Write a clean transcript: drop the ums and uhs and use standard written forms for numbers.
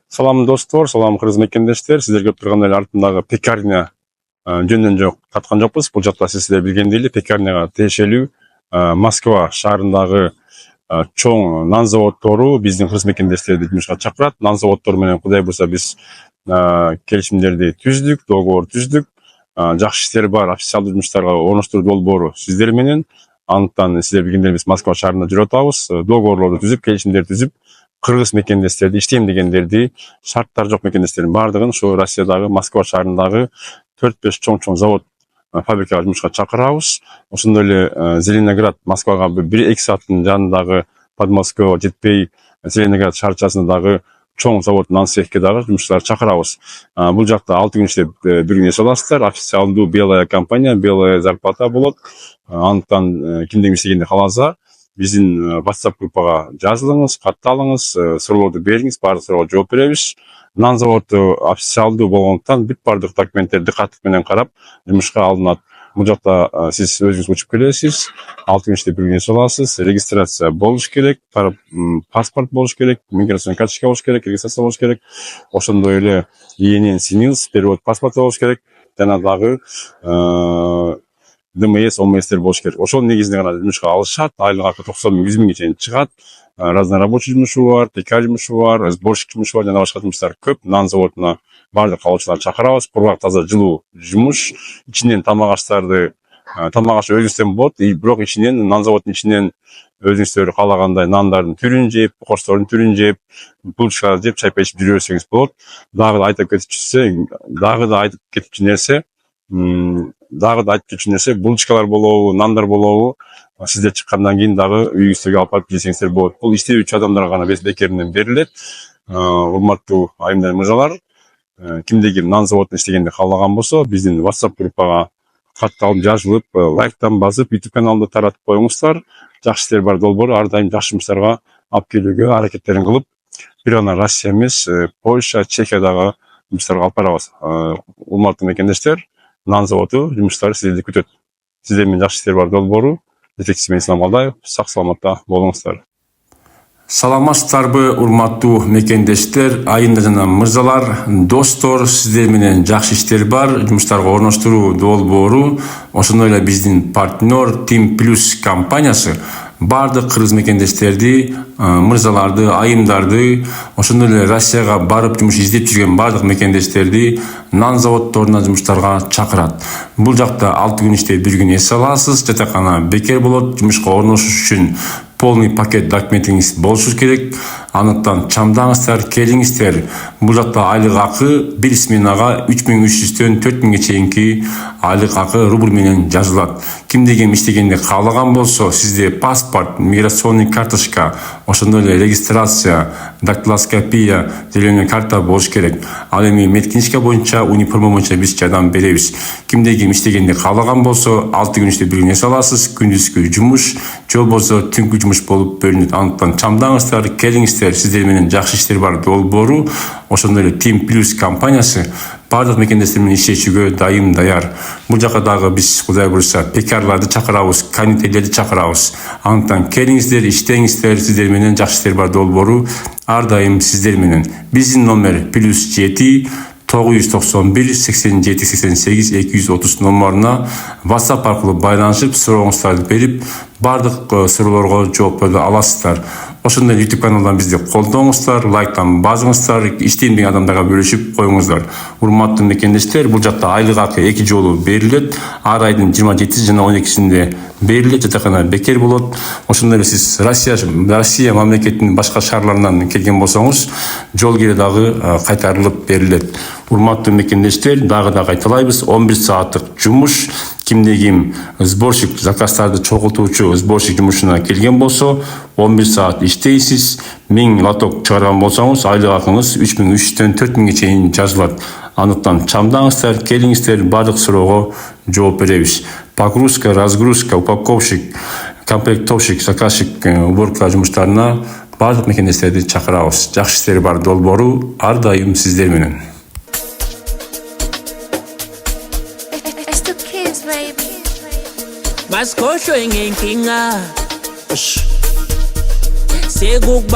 Салам достор, салам кыргыз мекендештер. Сиздер көрүп тургандай эле артындагы пекарня жөндөн жок каткан жокпуз. Бул жакта сиздер билгендей эле пекарняга тиешелүү Москва шаарындагы чоң нан заводдору биздин кыргыз мекендештерди жумушка чакырат. Нан заводдору менен кудай буюрса биз келишимдерди түздүк, договор түздүк. Жакшы иштер бар, официалдуу жумуштарга орноштуруу долбоору сиздер менен. Андыктан сиздер билгендей биз Москва шаарында жүрүп атабыз. Договорлорду түзүп, келишимдерди түзүп, кыргыз мекендештерди, иштейм дегендерди, шарттары жок мекендештердин баардыгын ушу Россиядагы Москва шаарындагы 4-5 чоң завод, фабрикага жумушка чакырабыз. Ошондой эле Зеленоград, Москвага 1-2 сааттын жанындагы Подмосково жетпей, Зеленоград шаарчасындагы чоң завод нан цехке дагы жумушчуларды чакырабыз. Бул жакта 6 күн иштеп, 1 күн эс аласыздар. Официалдуу белая компания, белая зарплата болот. Андыктан кимдин иштегенди кааласа, биздин WhatsApp группага жазылыңыз, катталыңыз, суроолорду бериңиз, баардык суроого жооп беребиз. Нан заводу официалдуу болгондуктан бүт баардык документтерди каттык менен карап, жумушка алынат. Бул жакта сиз өзүңүз учуп келесиз, 6 күн иштеп 1 күн эс аласыз, регистрация болуш керек, паспорт болуш керек, миграционный карточка болуш керек, регистрация болуш керек. Ошондой эле ИНН, СНИЛС, перевод паспорта болуш керек, жана дагы ДМС, ОМСтер болуш керек. Ошонун негизинде гана жумушка алышат. Айлык акы 90 миң, 100 миңге чейин чыгат. Разнорабочий жумушу бар, пекарь жумушу бар, сборщик жумушу бар, жана башка жумуштар көп. Нан заводуна баардык калоочуларды чакырабыз. Кургак, таза, жылуу жумуш. Ичинен тамак аштарды, тамак аш өзүңүздөн болот, бирок ичинен нан заводунун ичинен өзүңүздөр каалагандай нандардын түрүн жеп, кокостордун түрүн жеп, булочкаларды жеп, чайпай ичип жүрө берсеңиз болот. Дагы да айтып кетчү нерсе, булочкалар болобу, нандар болобу, сиздер чыккандан кийин дагы үйүңүздөргө алып барып жесеңиздер болот. Бул иштөөчү адамдарга гана бекеринен берилет. Урматтуу айымдар, мырзалар, кимде ким нан заводунда иштегенди каалаган болсо, биздин WhatsApp группага катталып, жазылып, лайктан басып, YouTube каналды таратып коюңуздар. Жакшы иштер бар долбоору ар дайым жакшы жумуштарга алып келүүгө аракеттерин кылып, бир гана Россия эмес, Польша, Чехиядагы жумуштарга алып барабыз. Урматтуу мекендештер, нан заводу жумуштары сиздерди күтөт. Сиздер менен жакшы иштер бар долбоору. Жетекчиси мен Ислам Алдаев. Сак саламатта болуңуздар. Саламатсыздарбы, урматтуу мекендештер, айымдар жана мырзалар, достор, сиздер менен жакшы иштер бар, жумуштарга орноштуруу долбоору, ошондой эле биздин партнер Team Plus компаниясы баардык кыргыз мекендештерди, мырзаларды, айымдарды, ошондой эле Россияга барып жумуш издеп жүргөн баардык мекендештерди нан заводдоруна жумуштарга чакырат. Бул жакта 6 күн иштеп 1 күн эс аласыз, жатакана бекер болот, жумушка орношуш үчүн полный пакет документиңиз болушу керек. Андыктан чамдаңыздар, келиңиздер. Бул жакта айлык акы бир сменага 3300төн 4000ге чейинки айлык акы рубль менен жазылат. Кимде ким иштегенди каалаган болсо, сизде паспорт, миграционный карточка, ошондой эле регистрация, дактилоскопия, зеленый карта болуш керек. Ал эми медкинишка боюнча, униформа боюнча биз жардам беребиз. Кимде ким иштегенди каалаган болсо, 6 күн иштеп 1 күн эс аласыз, күндүзгү жумуш, же болбосо түнкү жумуш болуп бөлүнөт. Андыктан чамдаңыздар, келиңиздер, сиздер менен жакшы иштер бар долбоору, ошондой эле Team Plus компаниясы баардык мекендештер менен иштешүүгө дайым даяр. Бул жака дагы биз кудай буюрса пекарларды чакырабыз, кондитерлерди чакырабыз. Андыктан келиңиздер, иштеңиздер, сиздер менен жакшы иштер бар долбоору ар дайым сиздер менен. Биздин номер +7 991 87 88 230 номеруна WhatsApp аркылуу байланышып, сурооңуздарды берип, баардык суроолорго жооп бере аласыздар. Ошондой YouTube каналдан бизди колдоңуздар, лайктан басыңыздар, иштейм деген адамдарга бөлүшүп коюңуздар. Урматтуу мекендештер, бул жакта айлык акы 2 жолу берилет. Ар айдын 27 жана 12синде берилет, жатакана бекер болот. Ошондой эле сиз Россия мамлекетинин башка шаарларынан келген болсоңуз, жол кире дагы кайтарылып берилет. Урматтуу мекендештер, дагы да кайталайбыз, 11 сааттык жумуш. Кимде ким сборщик заказдарды чогултуучу сборщик жумушуна келген болсо, 11 саат иштейсиз, 1000 лоток чыгарган болсоңуз, айлык акыңыз 3300төн 4000ге чейин жазылат. Андыктан чамдаңыздар, келиңиздер, баардык суроого жооп беребиз. Погрузка, разгрузка, упаковщик, комплектовщик, заказчик, уборка жумуштарына баардык мекендештерди чакырабыз. Жакшы иштери бар долбоору ар дайым сиздер менен. Mas koşu inginga. Seguk